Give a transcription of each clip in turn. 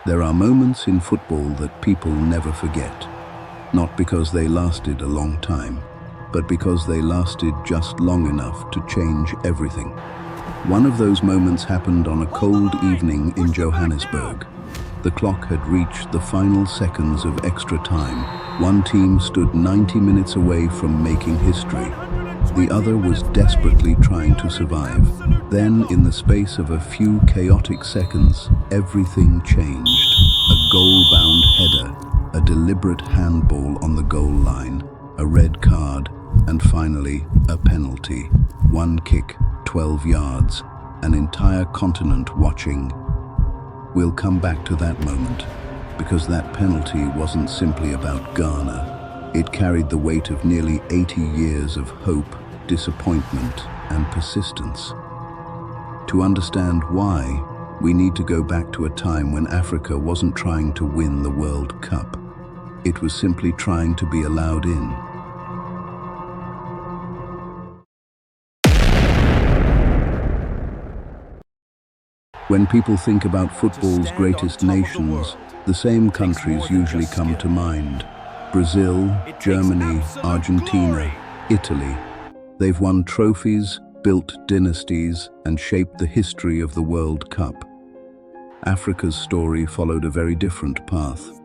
There are moments in football that people never forget, not because they lasted a long time, but because they lasted just long enough to change everything. One of those moments happened on a cold evening in Johannesburg. The clock had reached the final seconds of extra time. One team stood 90 minutes away from making history. The other was desperately trying to survive. Then, in the space of a few chaotic seconds, everything changed. A goal-bound header, a deliberate handball on the goal line, a red card, and finally, a penalty. One kick, 12 yards, an entire continent watching. We'll come back to that moment, because that penalty wasn't simply about Ghana. It carried the weight of nearly 80 years of hope, disappointment, and persistence. To understand why, we need to go back to a time when Africa wasn't trying to win the World Cup. It was simply trying to be allowed in. When people think about football's greatest nations, the same countries usually come to mind. Brazil, Germany, Argentina, Italy. They've won trophies, built dynasties, and shaped the history of the World Cup. Africa's story followed a very different path.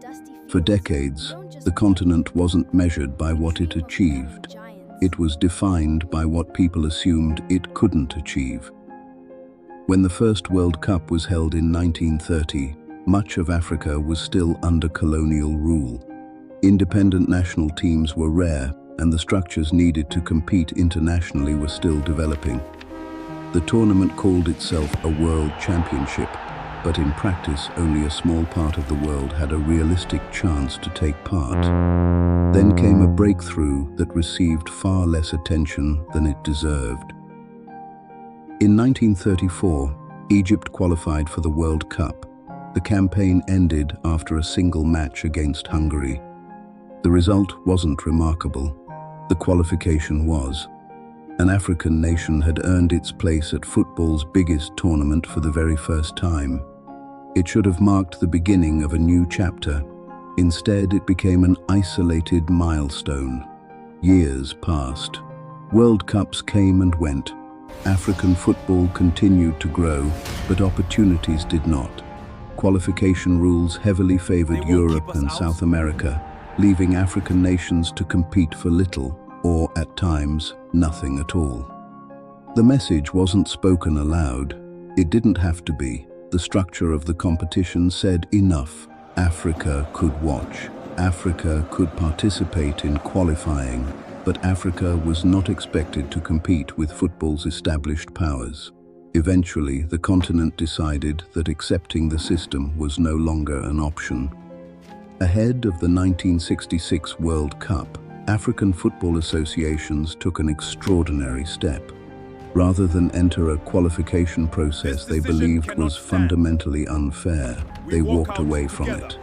For decades, the continent wasn't measured by what it achieved. It was defined by what people assumed it couldn't achieve. When the first World Cup was held in 1930, much of Africa was still under colonial rule. Independent national teams were rare, and the structures needed to compete internationally were still developing. The tournament called itself a World Championship, but in practice only a small part of the world had a realistic chance to take part. Then came a breakthrough that received far less attention than it deserved. In 1934, Egypt qualified for the World Cup. The campaign ended after a single match against Hungary. The result wasn't remarkable. The qualification was. An African nation had earned its place at football's biggest tournament for the very first time. It should have marked the beginning of a new chapter. Instead, it became an isolated milestone. Years passed. World Cups came and went. African football continued to grow, but opportunities did not. Qualification rules heavily favored Europe and South America, leaving African nations to compete for little, or at times, nothing at all. The message wasn't spoken aloud. It didn't have to be. The structure of the competition said enough. Africa could watch. Africa could participate in qualifying, but Africa was not expected to compete with football's established powers. Eventually, the continent decided that accepting the system was no longer an option. Ahead of the 1966 World Cup, African football associations took an extraordinary step. Rather than enter a qualification process they believed was fundamentally unfair, they walked away from it.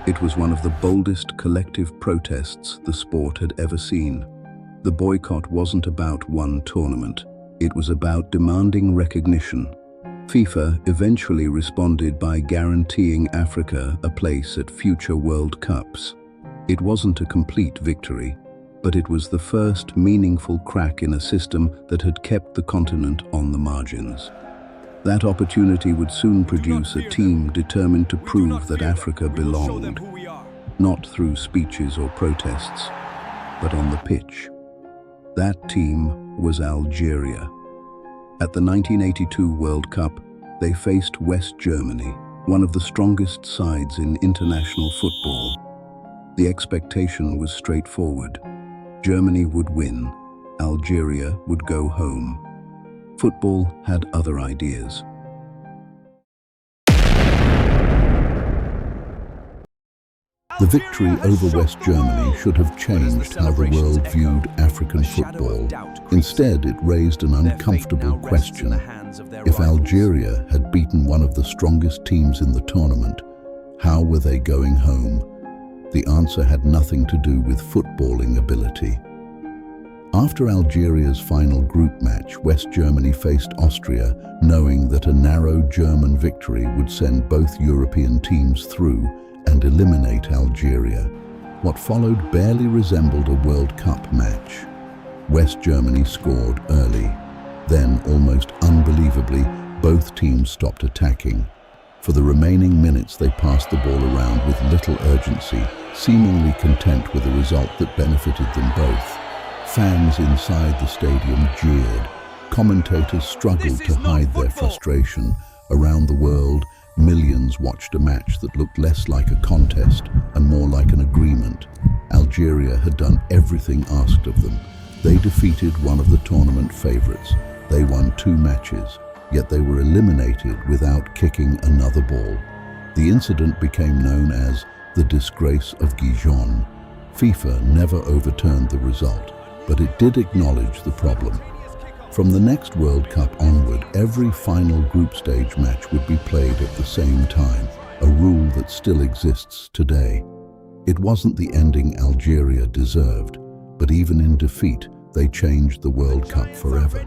It was one of the boldest collective protests the sport had ever seen. The boycott wasn't about one tournament. It was about demanding recognition. FIFA eventually responded by guaranteeing Africa a place at future World Cups. It wasn't a complete victory, but it was the first meaningful crack in a system that had kept the continent on the margins. That opportunity would soon produce a team determined to prove that Africa belonged, not through speeches or protests, but on the pitch. That team was Algeria. At the 1982 World Cup, they faced West Germany, one of the strongest sides in international football. The expectation was straightforward. Germany would win, Algeria would go home. Football had other ideas. The victory over West Germany should have changed how the world viewed African football. Instead, it raised an uncomfortable question. If Algeria had beaten one of the strongest teams in the tournament, how were they going home? The answer had nothing to do with footballing ability. After Algeria's final group match, West Germany faced Austria, knowing that a narrow German victory would send both European teams through and eliminate Algeria. What followed barely resembled a World Cup match. West Germany scored early. Then, almost unbelievably, both teams stopped attacking. For the remaining minutes, they passed the ball around with little urgency, seemingly content with a result that benefited them both. Fans inside the stadium jeered. Commentators struggled to hide their frustration. Around the world, millions watched a match that looked less like a contest and more like an agreement. Algeria had done everything asked of them. They defeated one of the tournament favorites. They won 2 matches, yet they were eliminated without kicking another ball. The incident became known as the disgrace of Gijon. FIFA never overturned the result, but it did acknowledge the problem. From the next World Cup onward, every final group stage match would be played at the same time, a rule that still exists today. It wasn't the ending Algeria deserved, but even in defeat, they changed the World Cup forever.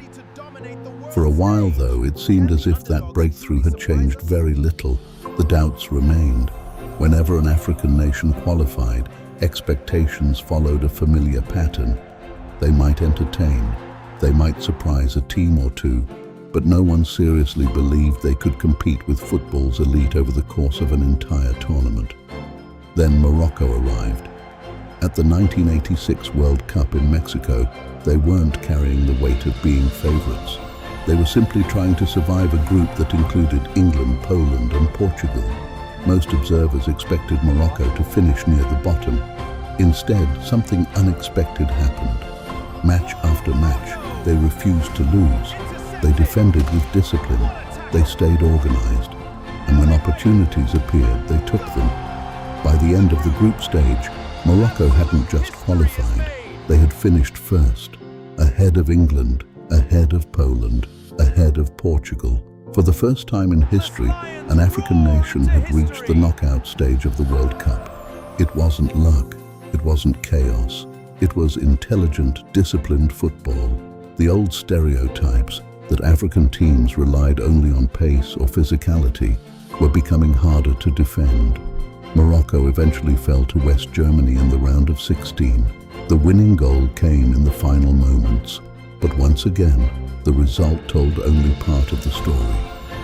For a while, though, it seemed as if that breakthrough had changed very little. The doubts remained. Whenever an African nation qualified, expectations followed a familiar pattern. They might entertain, they might surprise a team or two, but no one seriously believed they could compete with football's elite over the course of an entire tournament. Then Morocco arrived. At the 1986 World Cup in Mexico, they weren't carrying the weight of being favorites. They were simply trying to survive a group that included England, Poland, and Portugal. Most observers expected Morocco to finish near the bottom. Instead, something unexpected happened. Match after match, they refused to lose. They defended with discipline. They stayed organized. And when opportunities appeared, they took them. By the end of the group stage, Morocco hadn't just qualified. They had finished first, ahead of England, ahead of Poland, ahead of Portugal. For the first time in history, an African nation had reached the knockout stage of the World Cup. It wasn't luck. It wasn't chaos. It was intelligent, disciplined football. The old stereotypes that African teams relied only on pace or physicality were becoming harder to defend. Morocco eventually fell to West Germany in the round of 16. The winning goal came in the final moments. But once again, the result told only part of the story.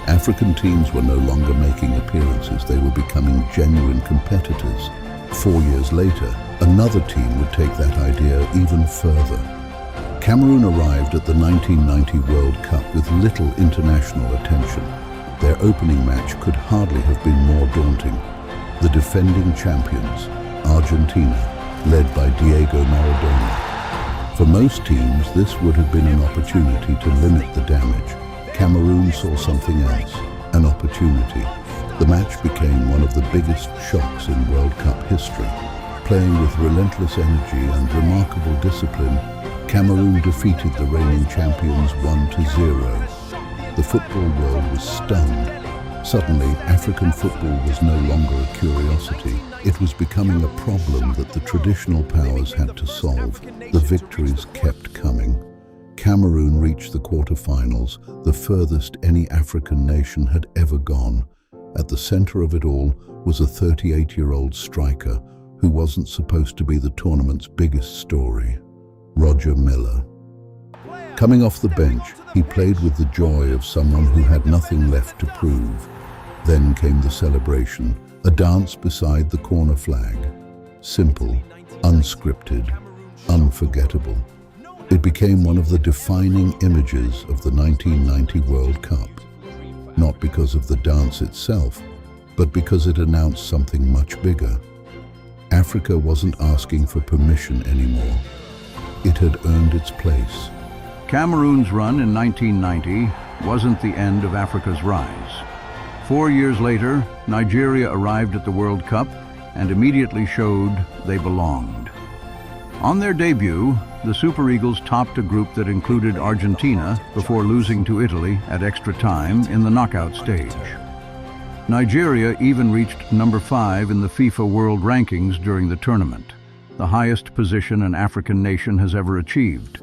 African teams were no longer making appearances. They were becoming genuine competitors. 4 years later, another team would take that idea even further. Cameroon arrived at the 1990 World Cup with little international attention. Their opening match could hardly have been more daunting. The defending champions, Argentina, led by Diego Maradona. For most teams, this would have been an opportunity to limit the damage. Cameroon saw something else, an opportunity. The match became one of the biggest shocks in World Cup history. Playing with relentless energy and remarkable discipline, Cameroon defeated the reigning champions 1-0. The football world was stunned. Suddenly, African football was no longer a curiosity. It was becoming a problem that the traditional powers had to solve. The victories kept coming. Cameroon reached the quarterfinals, the furthest any African nation had ever gone. At the center of it all was a 38-year-old striker who wasn't supposed to be the tournament's biggest story, Roger Milla. Coming off the bench, he played with the joy of someone who had nothing left to prove. Then came the celebration, a dance beside the corner flag. Simple, unscripted, unforgettable. It became one of the defining images of the 1990 World Cup. Not because of the dance itself, but because it announced something much bigger. Africa wasn't asking for permission anymore. It had earned its place. Cameroon's run in 1990 wasn't the end of Africa's rise. 4 years later, Nigeria arrived at the World Cup and immediately showed they belonged. On their debut, the Super Eagles topped a group that included Argentina before losing to Italy at extra time in the knockout stage. Nigeria even reached number 5 in the FIFA World Rankings during the tournament, the highest position an African nation has ever achieved.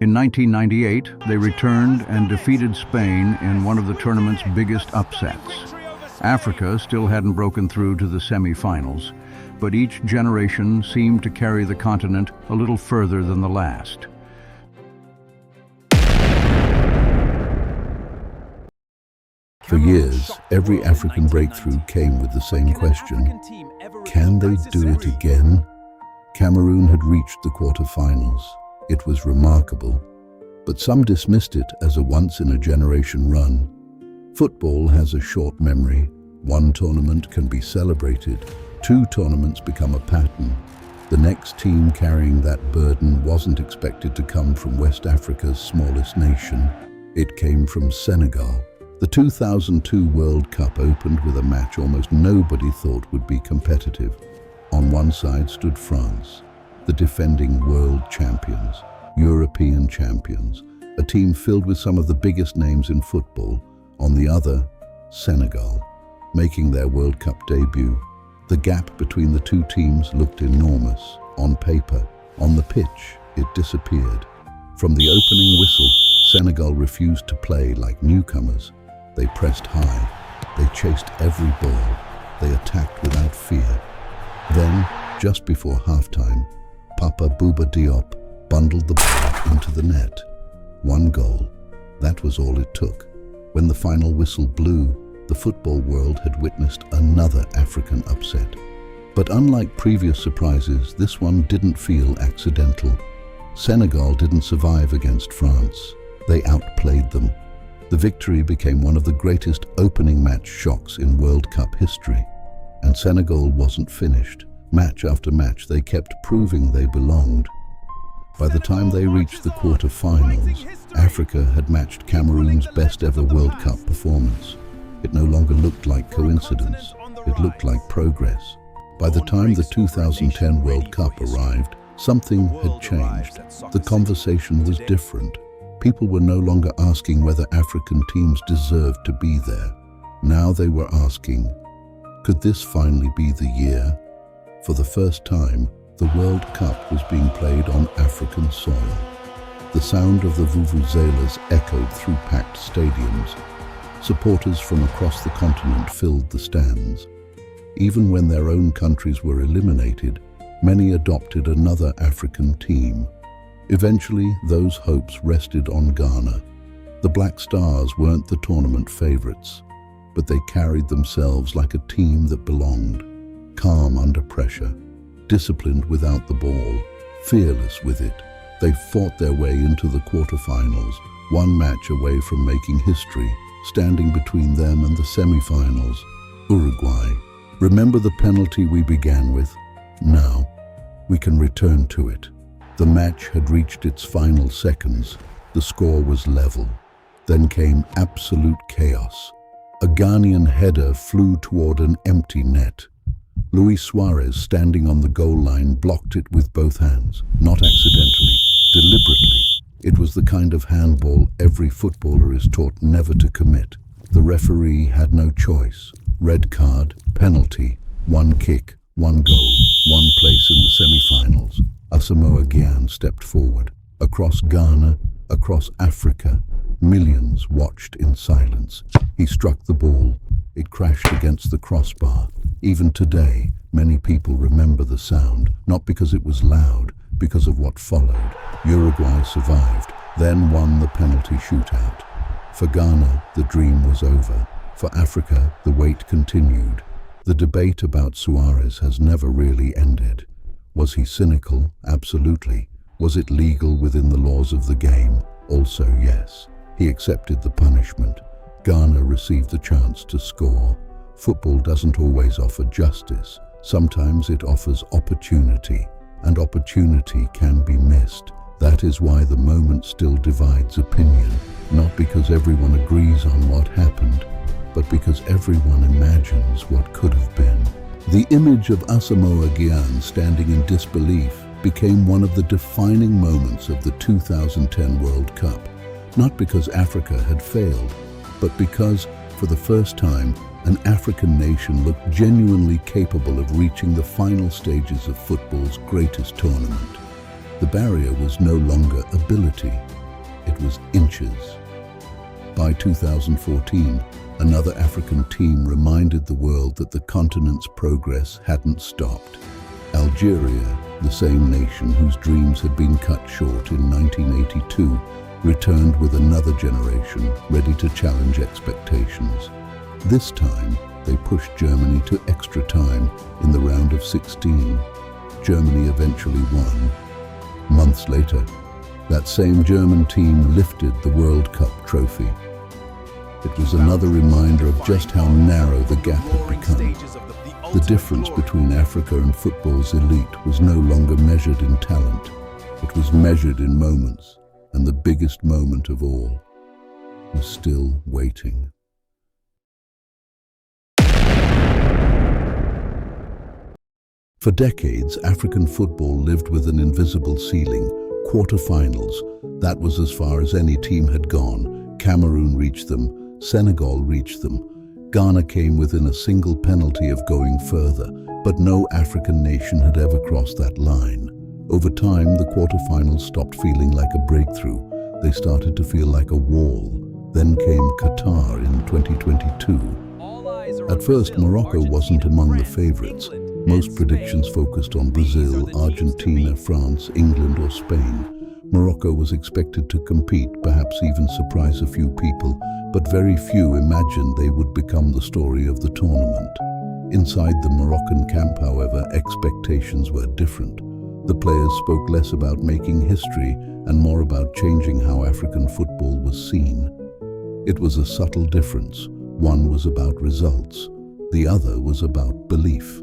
In 1998, they returned and defeated Spain in one of the tournament's biggest upsets. Africa still hadn't broken through to the semi-finals, but each generation seemed to carry the continent a little further than the last. For years, every African breakthrough came with the same question: can they do it again? Cameroon had reached the quarter-finals. It was remarkable, but some dismissed it as a once-in-a-generation run. Football has a short memory. One tournament can be celebrated. Two tournaments become a pattern. The next team carrying that burden wasn't expected to come from West Africa's smallest nation. It came from Senegal. The 2002 World Cup opened with a match almost nobody thought would be competitive. On one side stood France, the defending world champions, European champions, a team filled with some of the biggest names in football. On the other, Senegal, making their World Cup debut. The gap between the two teams looked enormous. On paper, on the pitch, it disappeared. From the opening whistle, Senegal refused to play like newcomers. They pressed high, they chased every ball, they attacked without fear. Then, just before halftime, Papa Bouba Diop bundled the ball into the net. One goal, that was all it took. When the final whistle blew, the football world had witnessed another African upset. But unlike previous surprises, this one didn't feel accidental. Senegal didn't survive against France. They outplayed them. The victory became one of the greatest opening match shocks in World Cup history. And Senegal wasn't finished. Match after match, they kept proving they belonged. By the time they reached the quarter-finals, Africa had matched Cameroon's best ever World Cup performance. It no longer looked like coincidence. It looked like progress. By the time the 2010 World Cup arrived, something had changed. The conversation was different. People were no longer asking whether African teams deserved to be there. Now they were asking, could this finally be the year? For the first time, the World Cup was being played on African soil. The sound of the vuvuzelas echoed through packed stadiums. Supporters from across the continent filled the stands. Even when their own countries were eliminated, many adopted another African team. Eventually, those hopes rested on Ghana. The Black Stars weren't the tournament favorites, but they carried themselves like a team that belonged. Calm under pressure, disciplined without the ball, fearless with it. They fought their way into the quarterfinals, one match away from making history. Standing between them and the semi-finals, Uruguay. Remember the penalty we began with? Now, we can return to it. The match had reached its final seconds. The score was level. Then came absolute chaos. A Ghanaian header flew toward an empty net. Luis Suarez, standing on the goal line, blocked it with both hands. Not accidentally, deliberately. It was the kind of handball every footballer is taught never to commit. The referee had no choice. Red card, penalty, one kick, one goal, one place in the semi-finals. Asamoah Gyan stepped forward. Across Ghana, across Africa, millions watched in silence. He struck the ball. It crashed against the crossbar. Even today, many people remember the sound, not because it was loud, because of what followed. Uruguay survived, then won the penalty shootout. For Ghana, the dream was over. For Africa, the wait continued. The debate about Suarez has never really ended. Was he cynical? Absolutely. Was it legal within the laws of the game? Also, yes. He accepted the punishment. Ghana received the chance to score. Football doesn't always offer justice. Sometimes it offers opportunity, and opportunity can be missed. That is why the moment still divides opinion, not because everyone agrees on what happened, but because everyone imagines what could have been. The image of Asamoah Gyan standing in disbelief became one of the defining moments of the 2010 World Cup, not because Africa had failed, but because, for the first time, an African nation looked genuinely capable of reaching the final stages of football's greatest tournament. The barrier was no longer ability, was inches. By 2014, another African team reminded the world that the continent's progress hadn't stopped. Algeria, the same nation whose dreams had been cut short in 1982, returned with another generation ready to challenge expectations. This time, they pushed Germany to extra time in the round of 16. Germany eventually won. Months later, that same German team lifted the World Cup trophy. It was another reminder of just how narrow the gap had become. The difference between Africa and football's elite was no longer measured in talent. It was measured in moments, and the biggest moment of all was still waiting. For decades, African football lived with an invisible ceiling. Quarter-finals, that was as far as any team had gone. Cameroon reached them, Senegal reached them. Ghana came within a single penalty of going further, but no African nation had ever crossed that line. Over time, the quarter-finals stopped feeling like a breakthrough. They started to feel like a wall. Then came Qatar in 2022. At first, Morocco wasn't among the favorites. Most predictions focused on Brazil, Argentina, France, England or Spain. Morocco was expected to compete, perhaps even surprise a few people, but very few imagined they would become the story of the tournament. Inside the Moroccan camp, however, expectations were different. The players spoke less about making history and more about changing how African football was seen. It was a subtle difference. One was about results. The other was about belief.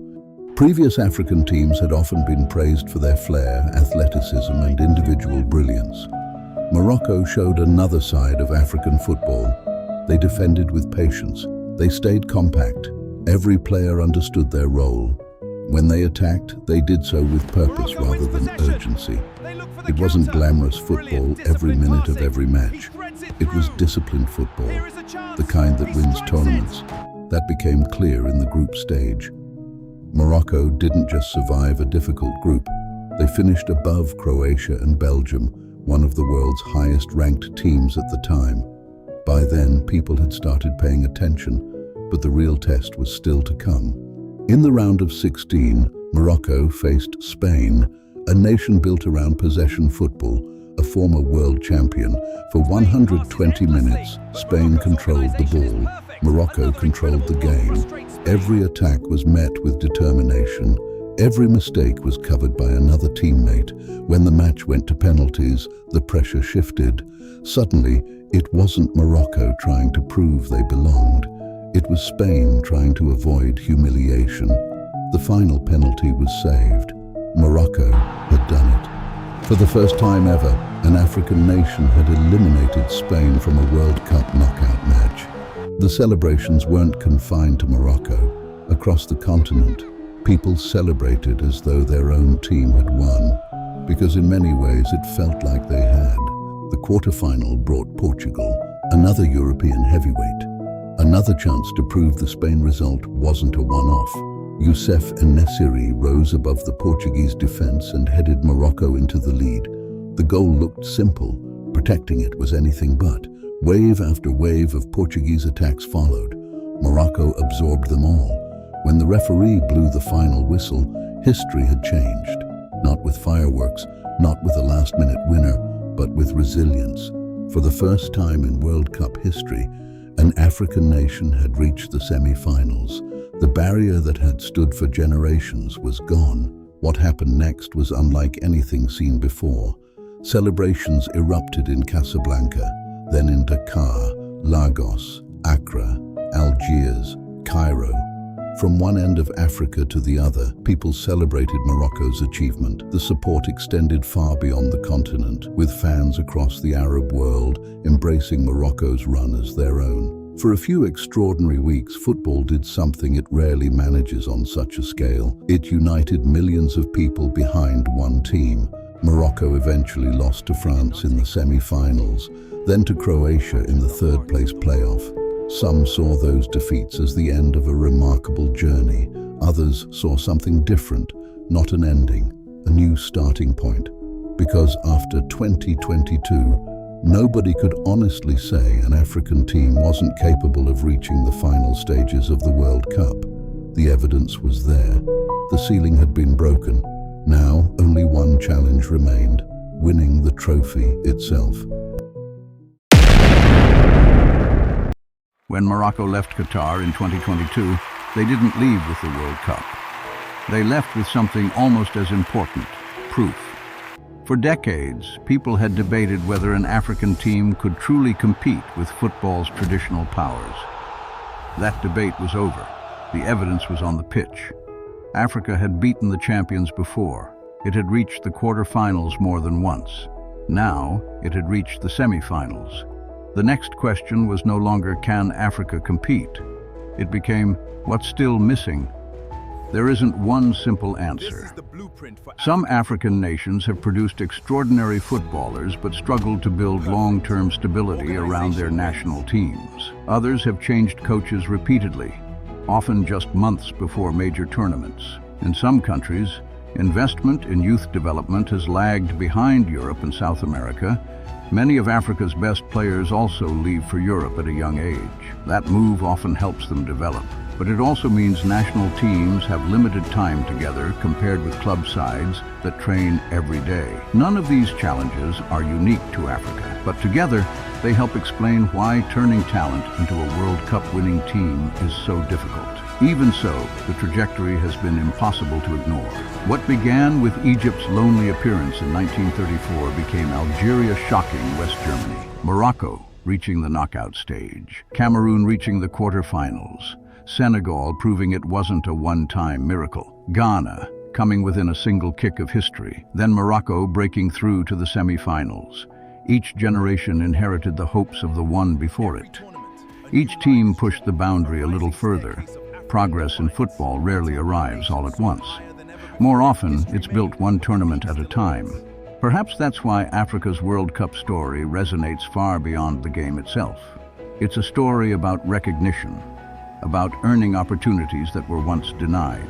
Previous African teams had often been praised for their flair, athleticism, and individual brilliance. Morocco showed another side of African football. They defended with patience. They stayed compact. Every player understood their role. When they attacked, they did so with purpose rather than urgency. It wasn't glamorous football every minute of every match. It was disciplined football, the kind that wins tournaments. That became clear in the group stage. Morocco didn't just survive a difficult group. They finished above Croatia and Belgium, one of the world's highest-ranked teams at the time. By then, people had started paying attention, but the real test was still to come. In the round of 16, Morocco faced Spain, a nation built around possession football, a former world champion. For 120 minutes, Spain controlled the ball. Morocco controlled the game. Every attack was met with determination. Every mistake was covered by another teammate. When the match went to penalties, the pressure shifted. Suddenly, it wasn't Morocco trying to prove they belonged. It was Spain trying to avoid humiliation. The final penalty was saved. Morocco had done it. For the first time ever, an African nation had eliminated Spain from a World Cup knockout match. The celebrations weren't confined to Morocco. Across the continent, people celebrated as though their own team had won, because in many ways it felt like they had. The quarterfinal brought Portugal, another European heavyweight. Another chance to prove the Spain result wasn't a one-off. Youssef En-Nesyri rose above the Portuguese defense and headed Morocco into the lead. The goal looked simple. Protecting it was anything but. Wave after wave of Portuguese attacks followed. Morocco absorbed them all. When the referee blew the final whistle, history had changed. Not with fireworks, not with a last-minute winner, but with resilience. For the first time in World Cup history, an African nation had reached the semi-finals. The barrier that had stood for generations was gone. What happened next was unlike anything seen before. Celebrations erupted in Casablanca, then in Dakar, Lagos, Accra, Algiers, Cairo. From one end of Africa to the other, people celebrated Morocco's achievement. The support extended far beyond the continent, with fans across the Arab world embracing Morocco's run as their own. For a few extraordinary weeks, football did something it rarely manages on such a scale. It united millions of people behind one team. Morocco eventually lost to France in the semi-finals, then to Croatia in the third-place playoff. Some saw those defeats as the end of a remarkable journey. Others saw something different, not an ending, a new starting point. Because after 2022, Nobody could honestly say an African team wasn't capable of reaching the final stages of the World Cup. The evidence was there. The ceiling had been broken. Now, only one challenge remained: winning the trophy itself. When Morocco left Qatar in 2022, they didn't leave with the World Cup. They left with something almost as important: proof. For decades, people had debated whether an African team could truly compete with football's traditional powers. That debate was over. The evidence was on the pitch. Africa had beaten the champions before. It had reached the quarterfinals more than once. Now, it had reached the semifinals. The next question was no longer, can Africa compete? It became, what's still missing? There isn't one simple answer. Some African nations have produced extraordinary footballers but struggled to build long-term stability around their national teams. Others have changed coaches repeatedly, often just months before major tournaments. In some countries, investment in youth development has lagged behind Europe and South America. Many of Africa's best players also leave for Europe at a young age. That move often helps them develop, but it also means national teams have limited time together compared with club sides that train every day. None of these challenges are unique to Africa, but together they help explain why turning talent into a World Cup winning team is so difficult. Even so, the trajectory has been impossible to ignore. What began with Egypt's lonely appearance in 1934 became Algeria's shocking West Germany, Morocco reaching the knockout stage, Cameroon reaching the quarterfinals, Senegal proving it wasn't a one-time miracle, Ghana coming within a single kick of history, then Morocco breaking through to the semi-finals. Each generation inherited the hopes of the one before it. Each team pushed the boundary a little further. Progress in football rarely arrives all at once. More often, it's built one tournament at a time. Perhaps that's why Africa's World Cup story resonates far beyond the game itself. It's a story about recognition, about earning opportunities that were once denied,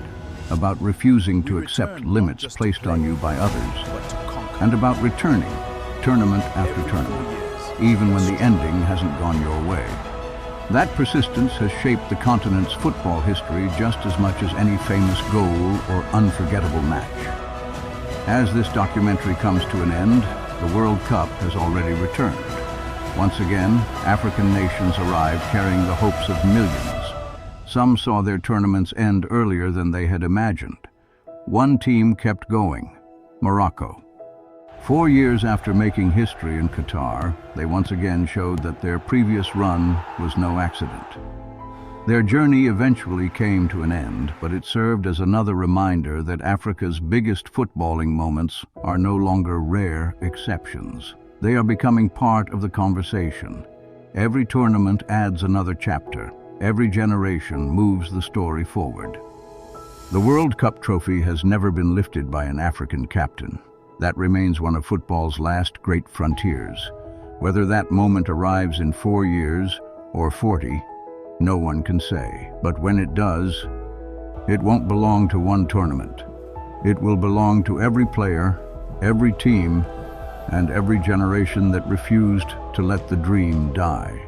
about refusing to accept limits placed on you by others, and about returning, tournament after tournament, even when the ending hasn't gone your way. That persistence has shaped the continent's football history just as much as any famous goal or unforgettable match. As this documentary comes to an end, the World Cup has already returned. Once again, African nations arrived carrying the hopes of millions. Some saw their tournaments end earlier than they had imagined. One team kept going: Morocco. 4 years after making history in Qatar, they once again showed that their previous run was no accident. Their journey eventually came to an end, but it served as another reminder that Africa's biggest footballing moments are no longer rare exceptions. They are becoming part of the conversation. Every tournament adds another chapter. Every generation moves the story forward. The World Cup trophy has never been lifted by an African captain. That remains one of football's last great frontiers. Whether that moment arrives in 4 years or 40, no one can say. But when it does, it won't belong to one tournament. It will belong to every player, every team, and every generation that refused to let the dream die.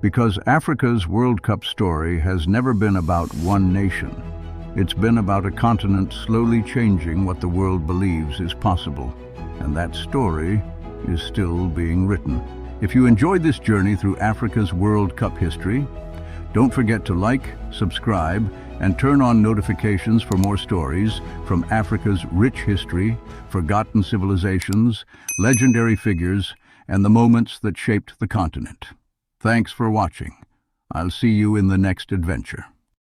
Because Africa's World Cup story has never been about one nation. It's been about a continent slowly changing what the world believes is possible. And that story is still being written. If you enjoyed this journey through Africa's World Cup history, don't forget to like, subscribe, and turn on notifications for more stories from Africa's rich history, forgotten civilizations, legendary figures, and the moments that shaped the continent. Thanks for watching. I'll see you in the next adventure.